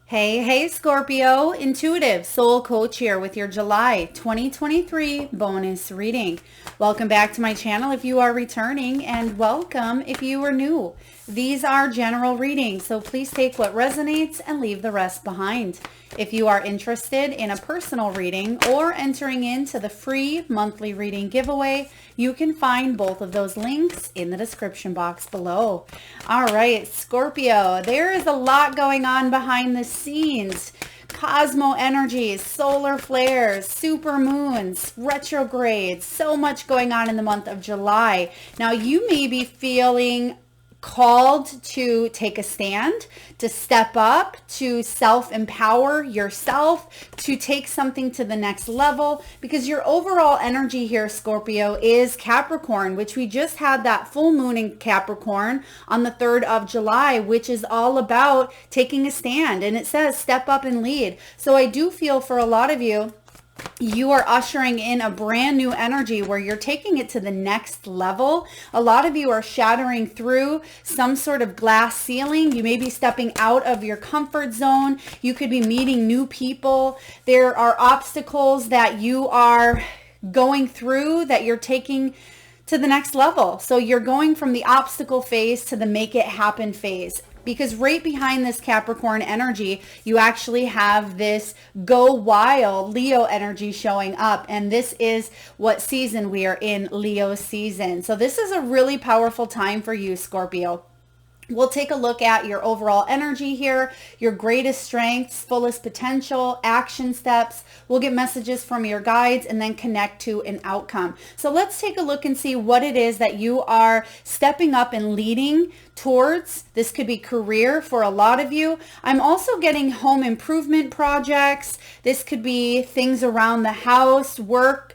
Hey, Scorpio, intuitive soul coach here with your July 2023 bonus reading. Welcome back to my channel if you are returning, and welcome if you are new. These are general readings, so please take what resonates and leave the rest behind. If you are interested in a personal reading or entering into the free monthly reading giveaway, you can find both of those links in the description box below. All right, Scorpio, there is a lot going on behind the scenes. Cosmo energies, solar flares, super moons, retrogrades, so much going on in the month of July. Now, you may be feeling called to take a stand, to step up, to self-empower yourself, to take something to the next level, because your overall energy here, Scorpio, is Capricorn, which we just had that full moon in Capricorn on the 3rd of July, which is all about taking a stand. And it says step up and lead. So I do feel for a lot of you, you are ushering in a brand new energy where you're taking it to the next level. A lot of you are shattering through some sort of glass ceiling. You may be stepping out of your comfort zone. You could be meeting new people. There are obstacles that you are going through that you're taking to the next level. So you're going from the obstacle phase to the make it happen phase. Because right behind this Capricorn energy, you actually have this go wild Leo energy showing up. And this is what season we are in, Leo season. So this is a really powerful time for you, Scorpio. We'll take a look at your overall energy here, your greatest strengths, fullest potential, action steps. We'll get messages from your guides and then connect to an outcome. So let's take a look and see what it is that you are stepping up and leading towards. This could be career for a lot of you. I'm also getting home improvement projects. This could be things around the house, work.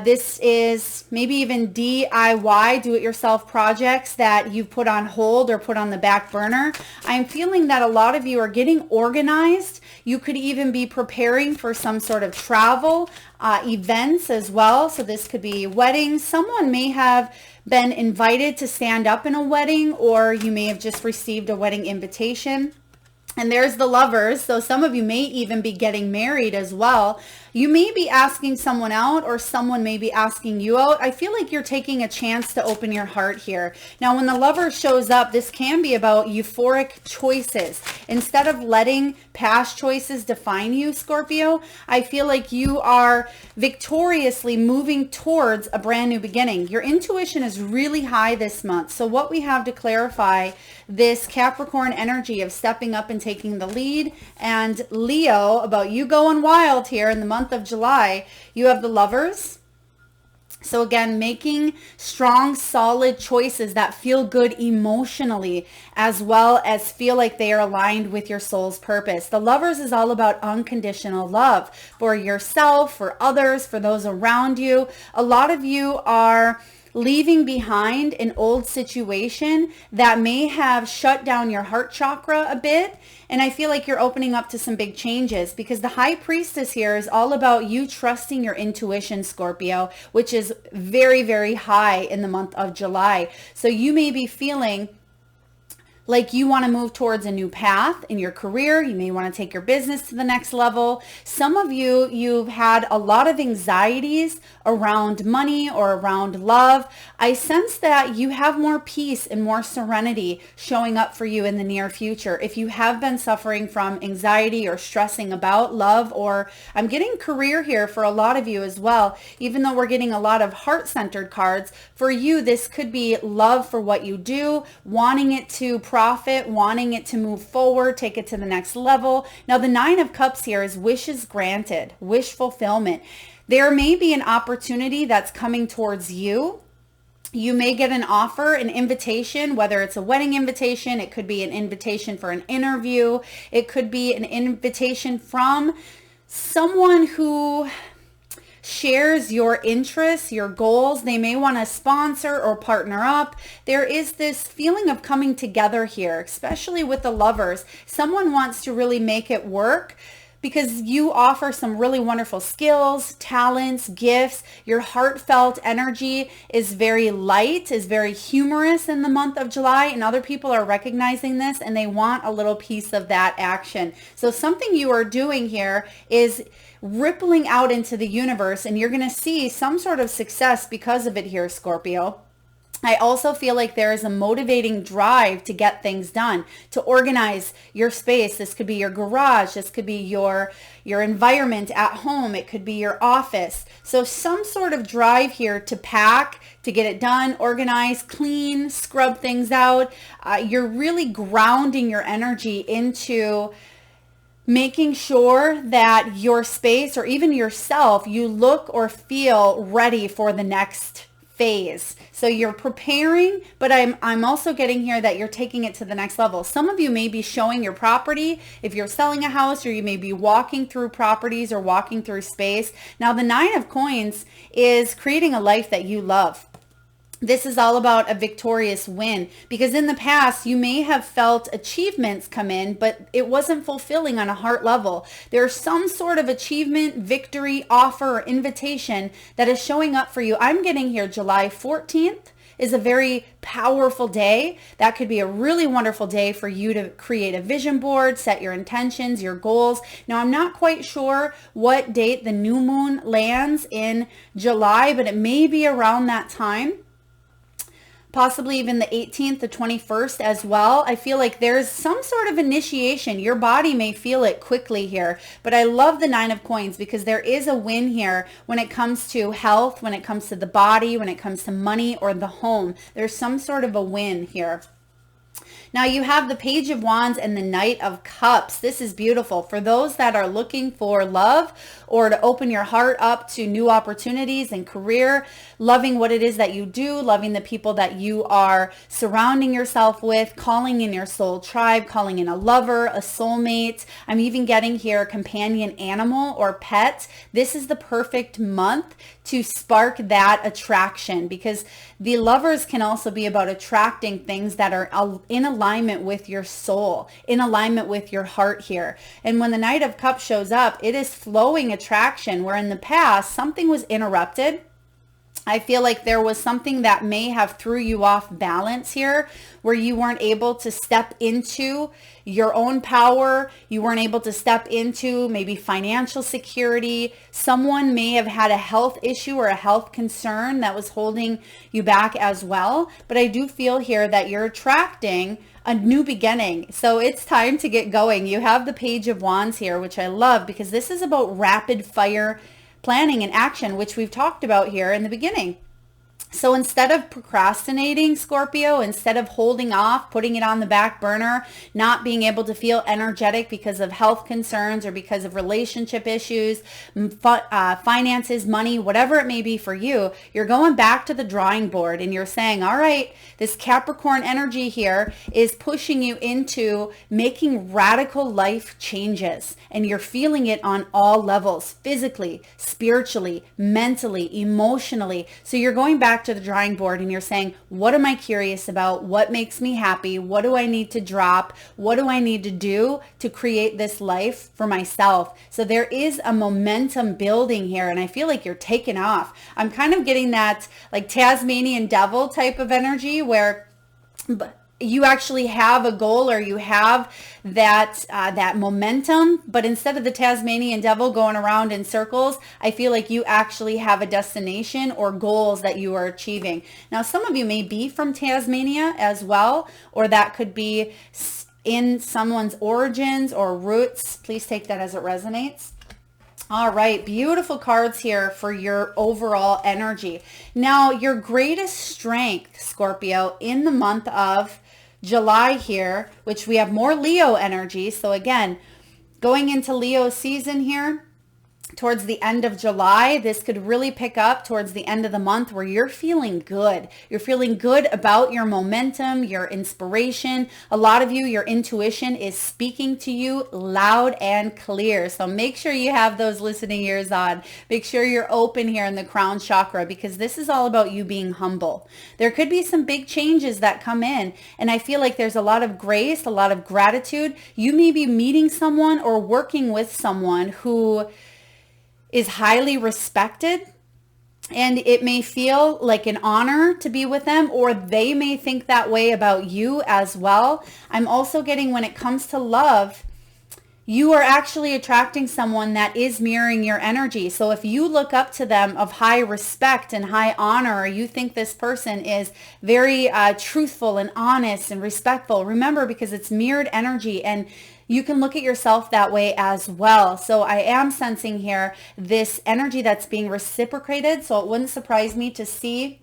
This is maybe even DIY, do-it-yourself projects that you've put on hold or put on the back burner. I'm feeling that a lot of you are getting organized. You could even be preparing for some sort of travel events as well. So this could be weddings. Someone may have been invited to stand up in a wedding, or you may have just received a wedding invitation. And there's the lovers. So some of you may even be getting married as well. You may be asking someone out, or someone may be asking you out. I feel like you're taking a chance to open your heart here. Now, when the lover shows up, this can be about euphoric choices. Instead of letting past choices define you, Scorpio, I feel like you are victoriously moving towards a brand new beginning. Your intuition is really high this month. So what we have to clarify, this Capricorn energy of stepping up and taking the lead, and Leo, about you going wild here in the month of July. You have the lovers. So again, making strong, solid choices that feel good emotionally, as well as feel like they are aligned with your soul's purpose. The lovers is all about unconditional love for yourself, for others, for those around you. A lot of you are leaving behind an old situation that may have shut down your heart chakra a bit. And I feel like you're opening up to some big changes, because the high priestess here is all about you trusting your intuition, Scorpio, which is very, very high in the month of July. So you may be feeling like you want to move towards a new path in your career. You may want to take your business to the next level. Some of you, you've had a lot of anxieties around money or around love. I sense that you have more peace and more serenity showing up for you in the near future. If you have been suffering from anxiety or stressing about love, or I'm getting career here for a lot of you as well, even though we're getting a lot of heart-centered cards, for you, this could be love for what you do, wanting it to profit, wanting it to move forward, take it to the next level. Now, the 9 of Cups here is wishes granted, wish fulfillment. There may be an opportunity that's coming towards you. You may get an offer, an invitation, whether it's a wedding invitation, it could be an invitation for an interview, it could be an invitation from someone who shares your interests, your goals. They may want to sponsor or partner up. There is this feeling of coming together here, especially with the lovers. Someone wants to really make it work, because you offer some really wonderful skills, talents, gifts. Your heartfelt energy is very light, is very humorous in the month of July, and other people are recognizing this and they want a little piece of that action. So something you are doing here is rippling out into the universe, and you're going to see some sort of success because of it here, Scorpio. I also feel like there is a motivating drive to get things done, to organize your space. This could be your garage. This could be your environment at home. It could be your office. So some sort of drive here to pack, to get it done, organize, clean, scrub things out. You're really grounding your energy into making sure that your space or even yourself, you look or feel ready for the next phase. So you're preparing, but I'm also getting here that you're taking it to the next level. Some of you may be showing your property if you're selling a house, or you may be walking through properties or walking through space. Now the 9 of Coins is creating a life that you love. This is all about a victorious win, because in the past you may have felt achievements come in, but it wasn't fulfilling on a heart level. There's some sort of achievement, victory, offer, or invitation that is showing up for you. I'm getting here July 14th is a very powerful day. That could be a really wonderful day for you to create a vision board, set your intentions, your goals. Now, I'm not quite sure what date the new moon lands in July, but it may be around that time. Possibly even the 18th, the 21st as well. I feel like there's some sort of initiation. Your body may feel it quickly here, but I love the 9 of Coins because there is a win here when it comes to health, when it comes to the body, when it comes to money or the home. There's some sort of a win here. Now you have the Page of Wands and the Knight of Cups. This is beautiful. For those that are looking for love or to open your heart up to new opportunities and career, loving what it is that you do, loving the people that you are surrounding yourself with, calling in your soul tribe, calling in a lover, a soulmate. I'm even getting here a companion animal or pet. This is the perfect month to spark that attraction, because the lovers can also be about attracting things that are in alignment with your soul, in alignment with your heart here. And when the Knight of Cups shows up, it is flowing attraction, where in the past something was interrupted. I feel like there was something that may have threw you off balance here, where you weren't able to step into your own power. You weren't able to step into maybe financial security. Someone may have had a health issue or a health concern that was holding you back as well. But I do feel here that you're attracting a new beginning. So it's time to get going. You have the Page of Wands here, which I love because this is about rapid fire planning and action, which we've talked about here in the beginning. So instead of procrastinating, Scorpio, instead of holding off, putting it on the back burner, not being able to feel energetic because of health concerns or because of relationship issues, finances, money, whatever it may be for you, you're going back to the drawing board and you're saying, all right, this Capricorn energy here is pushing you into making radical life changes, and you're feeling it on all levels, physically, spiritually, mentally, emotionally. So you're going back to the drawing board and you're saying, what am I curious about? What makes me happy? What do I need to drop? What do I need to do to create this life for myself? So there is a momentum building here, and I feel like you're taking off. I'm kind of getting that like Tasmanian devil type of energy where you actually have a goal, or you have that momentum, but instead of the Tasmanian devil going around in circles, I feel like you actually have a destination or goals that you are achieving. Now, some of you may be from Tasmania as well, or that could be in someone's origins or roots. Please take that as it resonates. All right, beautiful cards here for your overall energy. Now, your greatest strength, Scorpio, in the month of July here, which we have more Leo energy. So again, going into Leo season here, towards the end of July, this could really pick up towards the end of the month where you're feeling good. You're feeling good about your momentum, your inspiration. A lot of you, your intuition is speaking to you loud and clear. So make sure you have those listening ears on. Make sure you're open here in the crown chakra, because this is all about you being humble. There could be some big changes that come in, and I feel like there's a lot of grace, a lot of gratitude. You may be meeting someone or working with someone who is highly respected, and it may feel like an honor to be with them, or they may think that way about you as well. I'm also getting, when it comes to love, you are actually attracting someone that is mirroring your energy. So if you look up to them of high respect and high honor, or you think this person is very truthful and honest and respectful, remember, because it's mirrored energy, and you can look at yourself that way as well. So I am sensing here this energy that's being reciprocated. So it wouldn't surprise me to see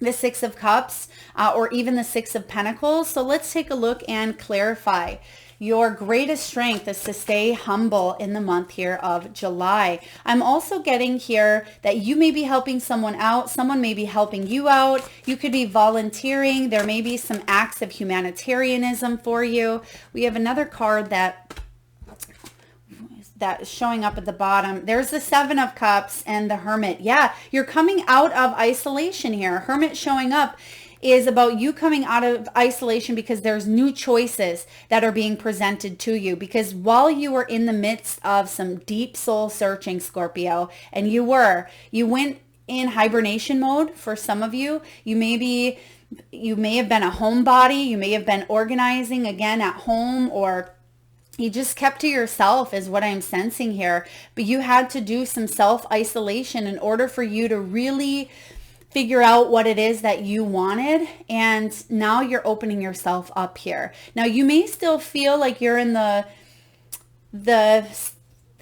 the Six of Cups or even the Six of Pentacles. So let's take a look and clarify. Your greatest strength is to stay humble in the month here of July. I'm also getting here that you may be helping someone out. Someone may be helping you out. You could be volunteering. There may be some acts of humanitarianism for you. We have another card that is showing up at the bottom. There's the Seven of Cups and the Hermit. Yeah, you're coming out of isolation here. Hermit showing up is about you coming out of isolation because there's new choices that are being presented to you. Because while you were in the midst of some deep soul searching, Scorpio, and you went in hibernation mode. For some of you, you may have been a homebody, you may have been organizing again at home, or you just kept to yourself is what I'm sensing here. But you had to do some self-isolation in order for you to really figure out what it is that you wanted, and now you're opening yourself up here. Now you may still feel like you're in the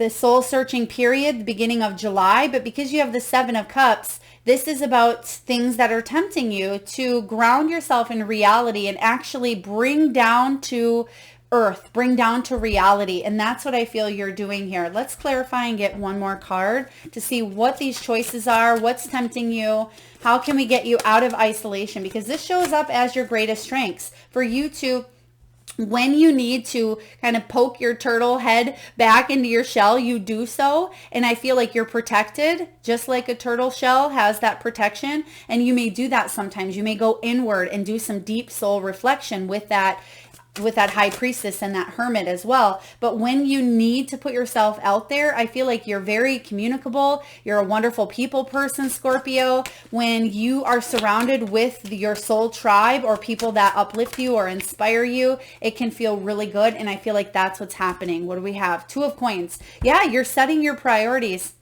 soul searching period, the beginning of July, but because you have the Seven of Cups, this is about things that are tempting you to ground yourself in reality and actually bring down to earth, bring down to reality. And that's what I feel you're doing here. Let's clarify and get one more card to see what these choices are, what's tempting you, how can we get you out of isolation, because this shows up as your greatest strengths for you to, when you need to kind of poke your turtle head back into your shell, you do so. And I feel like you're protected, just like a turtle shell has that protection. And you may do that sometimes. You may go inward and do some deep soul reflection with that High Priestess and that Hermit as well. But when you need to put yourself out there, I feel like you're very communicable. You're a wonderful people person, Scorpio. When you are surrounded with your soul tribe or people that uplift you or inspire you, it can feel really good. And I feel like that's what's happening. What do we have? Two of Coins. Yeah, you're setting your priorities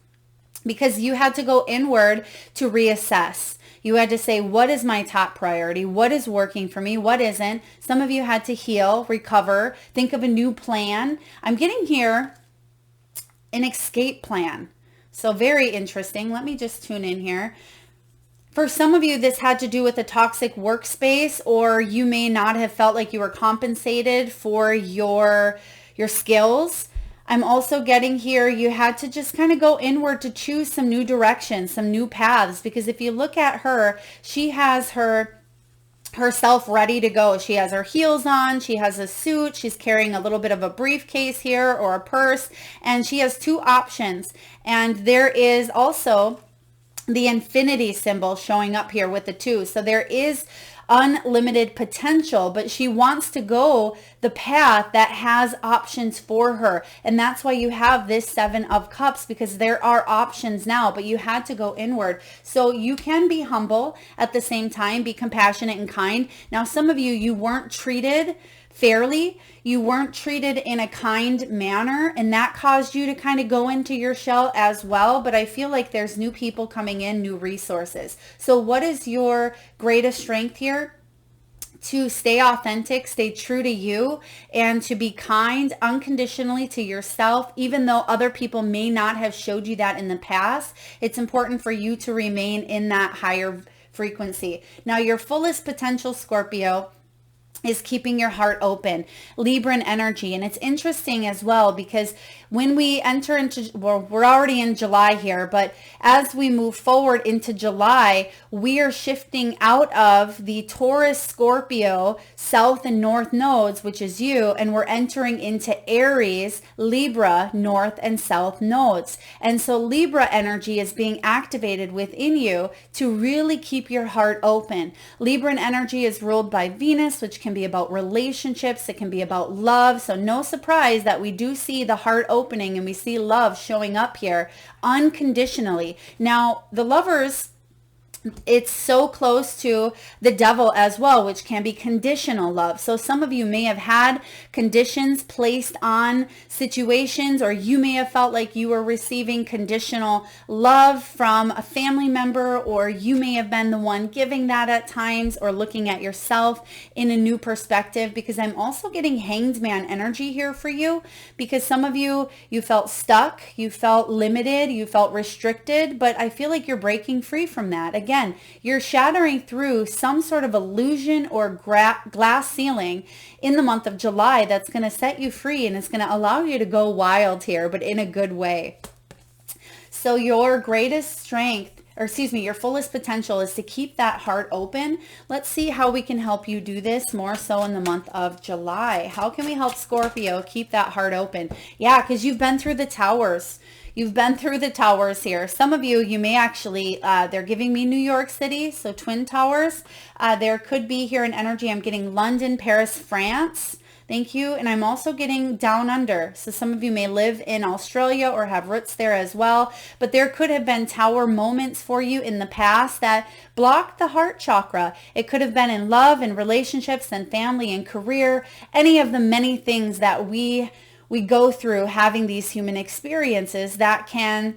because you had to go inward to reassess. You had to say, what is my top priority? What is working for me? What isn't? Some of you had to heal, recover, think of a new plan. I'm getting here an escape plan. So very interesting. Let me just tune in here. For some of you, this had to do with a toxic workspace, or you may not have felt like you were compensated for your skills. I'm also getting here, you had to just kind of go inward to choose some new directions, some new paths, because if you look at her, she has herself ready to go. She has her heels on, she has a suit, she's carrying a little bit of a briefcase here or a purse, and she has two options. And there is also the infinity symbol showing up here with the two. So there is unlimited potential, but she wants to go the path that has options for her. And that's why you have this Seven of Cups, because there are options now, but you had to go inward. So you can be humble at the same time, be compassionate and kind. Now, some of you weren't treated fairly. You weren't treated in a kind manner, and that caused you to kind of go into your shell as well. But I feel like there's new people coming in, new resources. So what is your greatest strength here? To stay authentic, stay true to you, and to be kind unconditionally to yourself, even though other people may not have showed you that in the past. It's important for you to remain in that higher frequency. Now, your fullest potential, Scorpio, is keeping your heart open. Libran energy. And it's interesting as well because when we enter into, well, we're already in July here, but as we move forward into July, we are shifting out of the Taurus, Scorpio, South and North nodes, which is you, and we're entering into Aries, Libra, North and South nodes. And so Libra energy is being activated within you to really keep your heart open. Libran energy is ruled by Venus, which can be about relationships. It can be about love. So no surprise that we do see the heart opening and we see love showing up here unconditionally. Now, the Lovers, it's so close to the Devil as well, which can be conditional love. So some of you may have had conditions placed on situations, or you may have felt like you were receiving conditional love from a family member, or you may have been the one giving that at times, or looking at yourself in a new perspective, because I'm also getting Hanged Man energy here for you, because some of you, you felt stuck, you felt limited, you felt restricted, but I feel like you're breaking free from that. Again, you're shattering through some sort of illusion or glass ceiling in the month of July that's going to set you free, and it's going to allow you to go wild here, but in a good way. So your greatest strength, or excuse me, your fullest potential is to keep that heart open. Let's see how we can help you do this more so in the month of July. How can we help Scorpio keep that heart open? Yeah, because you've been through the towers. You've been through the towers here. Some of you, you may actually, they're giving me New York City, so Twin Towers. There could be here in energy, I'm getting London, Paris, France. Thank you. And I'm also getting Down Under. So some of you may live in Australia or have roots there as well. But there could have been tower moments for you in the past that blocked the heart chakra. It could have been in love and relationships and family and career, any of the many things that we go through having these human experiences that can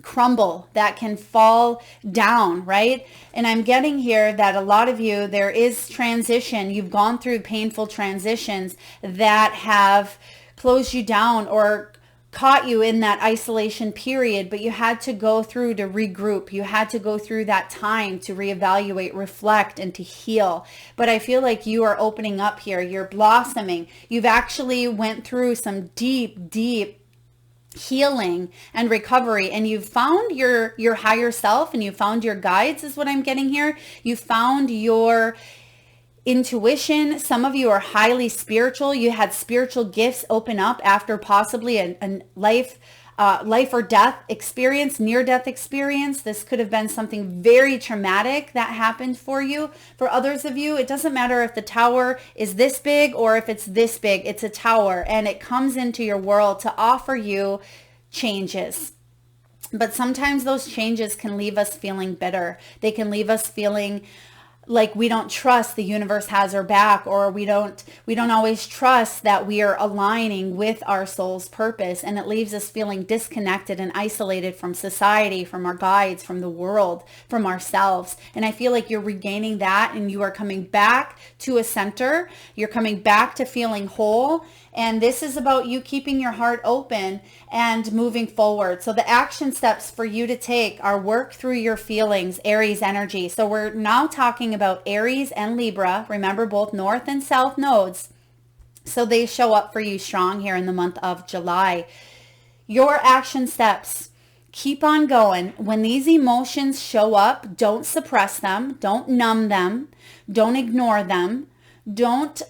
crumble, that can fall down, right? And I'm getting here that a lot of you, there is transition. You've gone through painful transitions that have closed you down or caught you in that isolation period, but you had to go through to regroup. You had to go through that time to reevaluate, reflect, and to heal. But I feel like you are opening up here. You're blossoming. You've actually went through some deep, deep healing and recovery, and you've found your higher self, and you found your guides is what I'm getting here. You found your intuition. Some of you are highly spiritual. You had spiritual gifts open up after possibly a life or death experience, near-death experience. This could have been something very traumatic that happened for you. For others of you, it doesn't matter if the tower is this big or if it's this big. It's a tower, and it comes into your world to offer you changes. But sometimes those changes can leave us feeling bitter. They can leave us feeling like we don't trust the universe has our back, or we don't always trust that we are aligning with our soul's purpose, and it leaves us feeling disconnected and isolated from society, from our guides, from the world, from ourselves. And I feel like you're regaining that, and you are coming back to a center. You're coming back to feeling whole. And this is about you keeping your heart open and moving forward. So the action steps for you to take are work through your feelings, Aries energy. So we're now talking about Aries and Libra. Remember, both North and South nodes. So they show up for you strong here in the month of July. Your action steps. Keep on going. When these emotions show up, don't suppress them. Don't numb them. Don't ignore them. Don't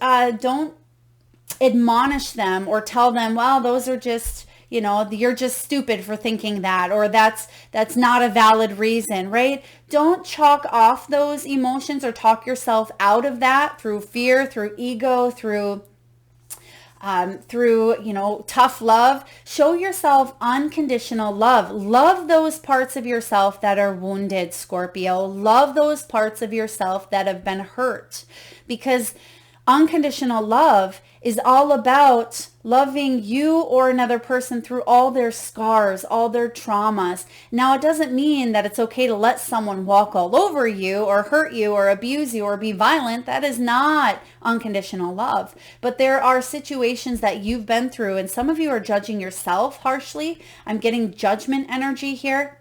admonish them or tell them, well, those are just, you're just stupid for thinking that, or that's not a valid reason, right? Don't chalk off those emotions or talk yourself out of that through fear, through ego, through tough love. Show yourself unconditional love. Love those parts of yourself that are wounded, Scorpio. Love those parts of yourself that have been hurt, because unconditional love is all about loving you or another person through all their scars, all their traumas. Now, it doesn't mean that it's okay to let someone walk all over you or hurt you or abuse you or be violent. That is not unconditional love. But there are situations that you've been through, and some of you are judging yourself harshly. I'm getting judgment energy here.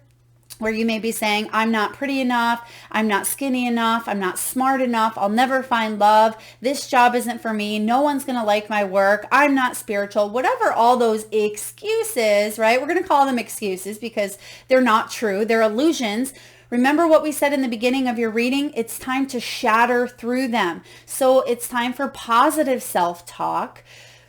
where you may be saying, I'm not pretty enough, I'm not skinny enough, I'm not smart enough, I'll never find love, this job isn't for me, no one's going to like my work, I'm not spiritual, whatever all those excuses, right? We're going to call them excuses because they're not true, they're illusions. Remember what we said in the beginning of your reading? It's time to shatter through them. So it's time for positive self-talk,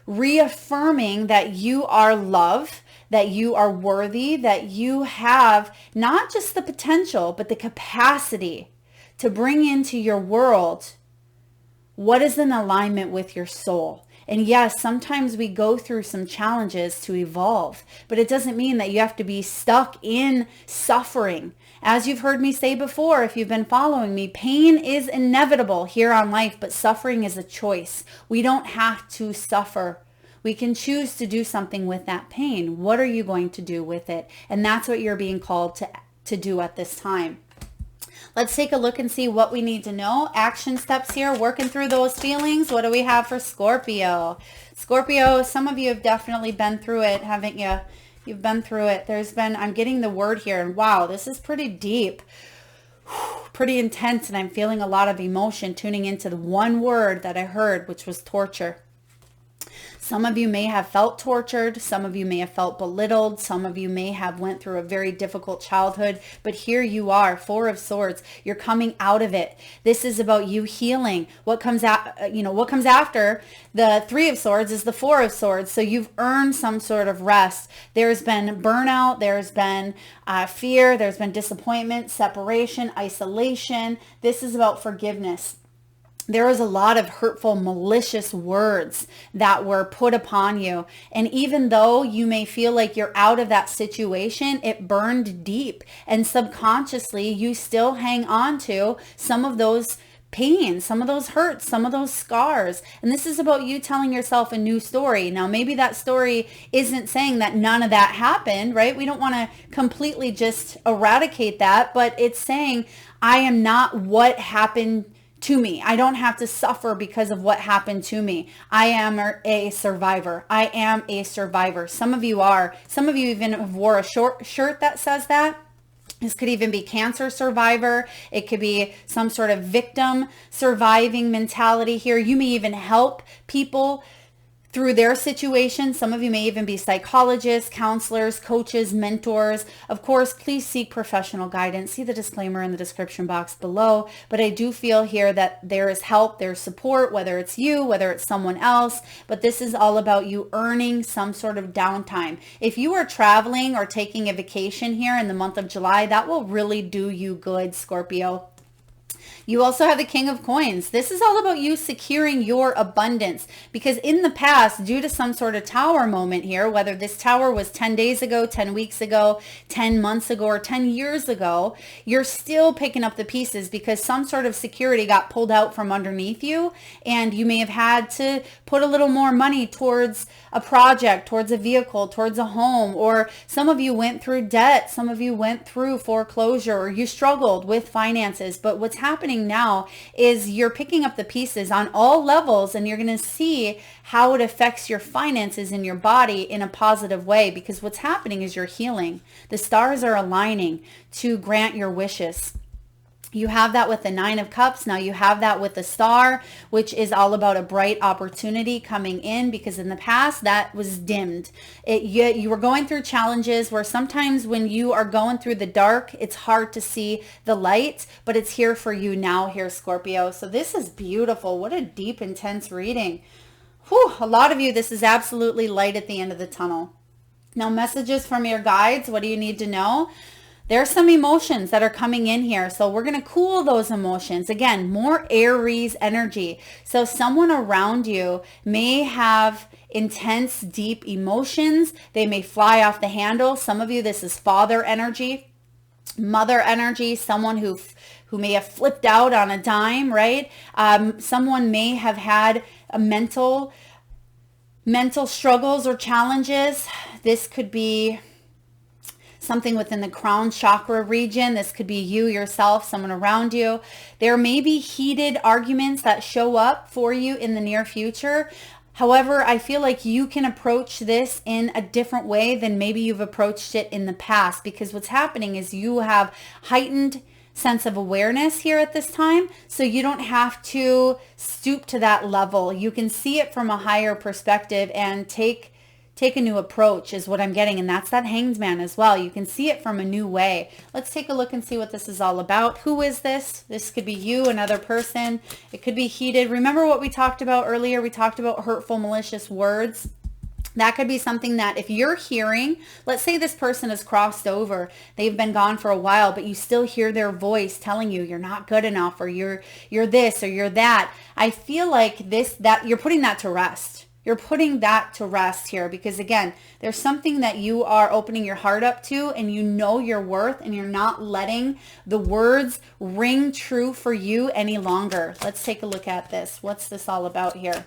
reaffirming that you are love, that you are worthy, that you have not just the potential, but the capacity to bring into your world what is in alignment with your soul. And yes, sometimes we go through some challenges to evolve, but it doesn't mean that you have to be stuck in suffering. As you've heard me say before, if you've been following me, pain is inevitable here on life, but suffering is a choice. We don't have to suffer. We can choose to do something with that pain. What are you going to do with it? And that's what you're being called to do at this time. Let's take a look and see what we need to know. Action steps here, working through those feelings. What do we have for Scorpio? Scorpio, some of you have definitely been through it, haven't you? You've been through it. I'm getting the word here, and wow, this is pretty deep, pretty intense, and I'm feeling a lot of emotion tuning into the one word that I heard, which was torture. Some of you may have felt tortured. Some of you may have felt belittled. Some of you may have went through a very difficult childhood, but here you are, Four of Swords. You're coming out of it. This is about you healing. What comes after the Three of Swords is the Four of Swords. So you've earned some sort of rest. There's been burnout. There's been fear. There's been disappointment, separation, isolation. This is about forgiveness. There was a lot of hurtful, malicious words that were put upon you. And even though you may feel like you're out of that situation, it burned deep. And subconsciously, you still hang on to some of those pains, some of those hurts, some of those scars. And this is about you telling yourself a new story. Now, maybe that story isn't saying that none of that happened, right? We don't want to completely just eradicate that, but it's saying, I am not what happened to me. I don't have to suffer because of what happened to me. I am a survivor. I am a survivor. Some of you are. Some of you even have wore a short shirt that says that. This could even be cancer survivor. It could be some sort of victim surviving mentality here. You may even help people through their situation. Some of you may even be psychologists, counselors, coaches, mentors. Of course, please seek professional guidance. See the disclaimer in the description box below. But I do feel here that there is help, there's support, whether it's you, whether it's someone else. But this is all about you earning some sort of downtime. If you are traveling or taking a vacation here in the month of July, that will really do you good, Scorpio. You also have the King of Coins. This is all about you securing your abundance, because in the past, due to some sort of tower moment here, whether this tower was 10 days ago, 10 weeks ago, 10 months ago, or 10 years ago, you're still picking up the pieces because some sort of security got pulled out from underneath you, and you may have had to put a little more money towards a project, towards a vehicle, towards a home, or some of you went through debt, some of you went through foreclosure, or you struggled with finances. But what's happening now is you're picking up the pieces on all levels, and you're going to see how it affects your finances in your body in a positive way, because what's happening is you're healing. The stars are aligning to grant your wishes. You have that with the Nine of Cups. Now you have that with the Star, which is all about a bright opportunity coming in, because in the past that was dimmed. You were going through challenges where sometimes when you are going through the dark, it's hard to see the light, but it's here for you now here, Scorpio. So this is beautiful. What a deep, intense reading. Whew, a lot of you, this is absolutely light at the end of the tunnel. Now, messages from your guides. What do you need to know? There's some emotions that are coming in here. So we're going to cool those emotions. Again, more Aries energy. So someone around you may have intense, deep emotions. They may fly off the handle. Some of you, this is father energy, mother energy, someone who may have flipped out on a dime, right? Someone may have had a mental struggles or challenges. This could be something within the crown chakra region. This could be you yourself, someone around you. There may be heated arguments that show up for you in the near future. However, I feel like you can approach this in a different way than maybe you've approached it in the past, because what's happening is you have heightened sense of awareness here at this time. So you don't have to stoop to that level. You can see it from a higher perspective and take a new approach is what I'm getting. And that's that Hanged Man as well. You can see it from a new way. Let's take a look and see what this is all about. Who is this? This could be you, another person. It could be heated. Remember what we talked about earlier? We talked about hurtful, malicious words. That could be something that if you're hearing, let's say this person has crossed over, they've been gone for a while, but you still hear their voice telling you you're not good enough, or you're this, or you're that. I feel like that you're putting that to rest. You're putting that to rest here, because again, there's something that you are opening your heart up to, and you know your worth, and you're not letting the words ring true for you any longer. Let's take a look at this. What's this all about here?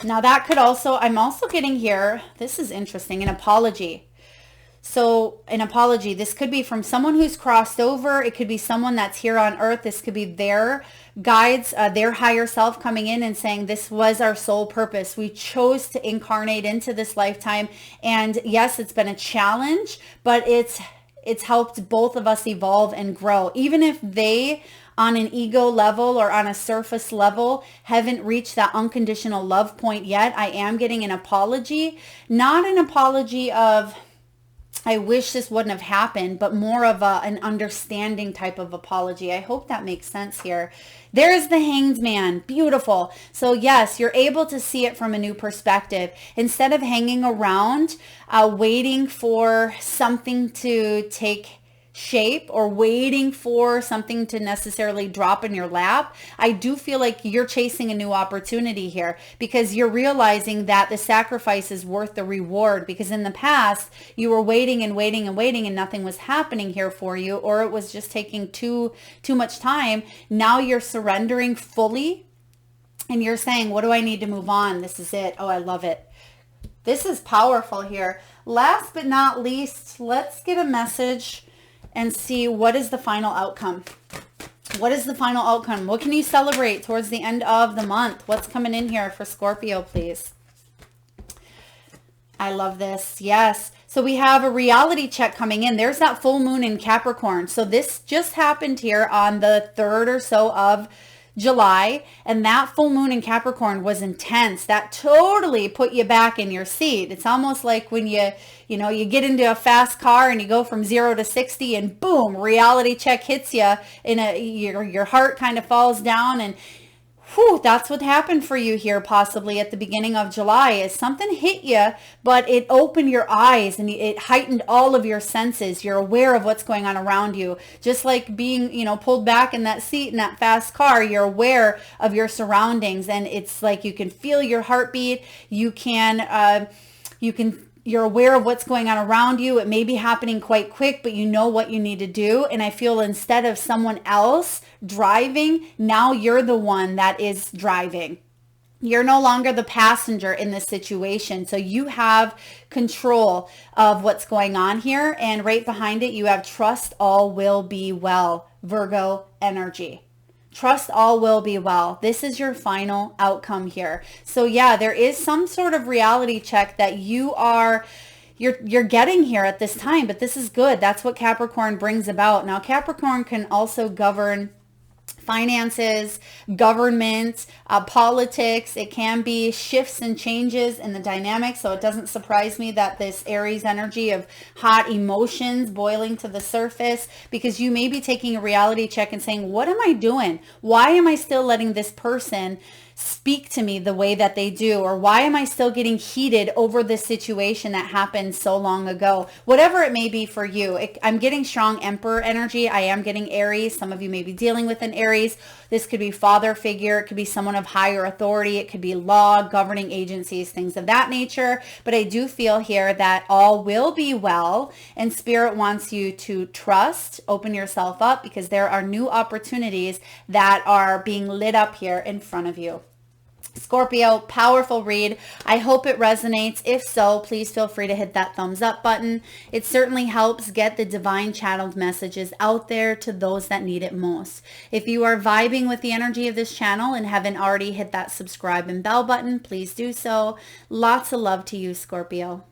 Now that could also, I'm also getting here, this is interesting, an apology. So an apology, this could be from someone who's crossed over. It could be someone that's here on earth. This could be their guides, their higher self coming in and saying, this was our soul purpose. We chose to incarnate into this lifetime. And yes, it's been a challenge, but it's helped both of us evolve and grow. Even if they on an ego level or on a surface level haven't reached that unconditional love point yet, I am getting an apology. Not an apology of, I wish this wouldn't have happened, but more of an understanding type of apology. I hope that makes sense here. There's the Hanged Man. Beautiful. So yes, you're able to see it from a new perspective. Instead of hanging around, waiting for something to take shape or waiting for something to necessarily drop in your lap, I do feel like you're chasing a new opportunity here, because you're realizing that the sacrifice is worth the reward. Because in the past, you were waiting and waiting and waiting and nothing was happening here for you, or it was just taking too much time. Now you're surrendering fully and you're saying, what do I need to move on? This is it. Oh, I love it. This is powerful here. Last but not least, let's get a message and see what is the final outcome. What is the final outcome? What can you celebrate towards the end of the month? What's coming in here for Scorpio, please? I love this. Yes. So we have a reality check coming in. There's that full moon in Capricorn. So this just happened here on the 3rd or so of July, and that full moon in Capricorn was intense. That totally put you back in your seat. It's almost like when you get into a fast car and you go from 0 to 60 and boom, reality check hits you your heart kind of falls down, and whew, that's what happened for you here possibly at the beginning of July, is something hit you, but it opened your eyes and it heightened all of your senses. You're aware of what's going on around you. Just like being, pulled back in that seat in that fast car, you're aware of your surroundings, and it's like you can feel your heartbeat. You're aware of what's going on around you. It may be happening quite quick, but you know what you need to do. And I feel instead of someone else driving, now you're the one that is driving. You're no longer the passenger in this situation. So you have control of what's going on here. And right behind it, you have trust all will be well, Virgo energy. Trust all will be well. This is your final outcome here. So yeah, there is some sort of reality check that you're getting here at this time, but this is good. That's what Capricorn brings about. Now, Capricorn can also govern finances, government, politics. It can be shifts and changes in the dynamics. So it doesn't surprise me that this Aries energy of hot emotions boiling to the surface, because you may be taking a reality check and saying, what am I doing? Why am I still letting this person speak to me the way that they do? Or why am I still getting heated over this situation that happened so long ago? Whatever it may be for you. I'm getting strong Emperor energy. I am getting Aries. Some of you may be dealing with an Aries. This could be father figure. It could be someone of higher authority. It could be law, governing agencies, things of that nature. But I do feel here that all will be well, and Spirit wants you to trust, open yourself up, because there are new opportunities that are being lit up here in front of you. Scorpio, powerful read. I hope it resonates. If so, please feel free to hit that thumbs up button. It certainly helps get the divine channeled messages out there to those that need it most. If you are vibing with the energy of this channel and haven't already hit that subscribe and bell button, please do so. Lots of love to you, Scorpio.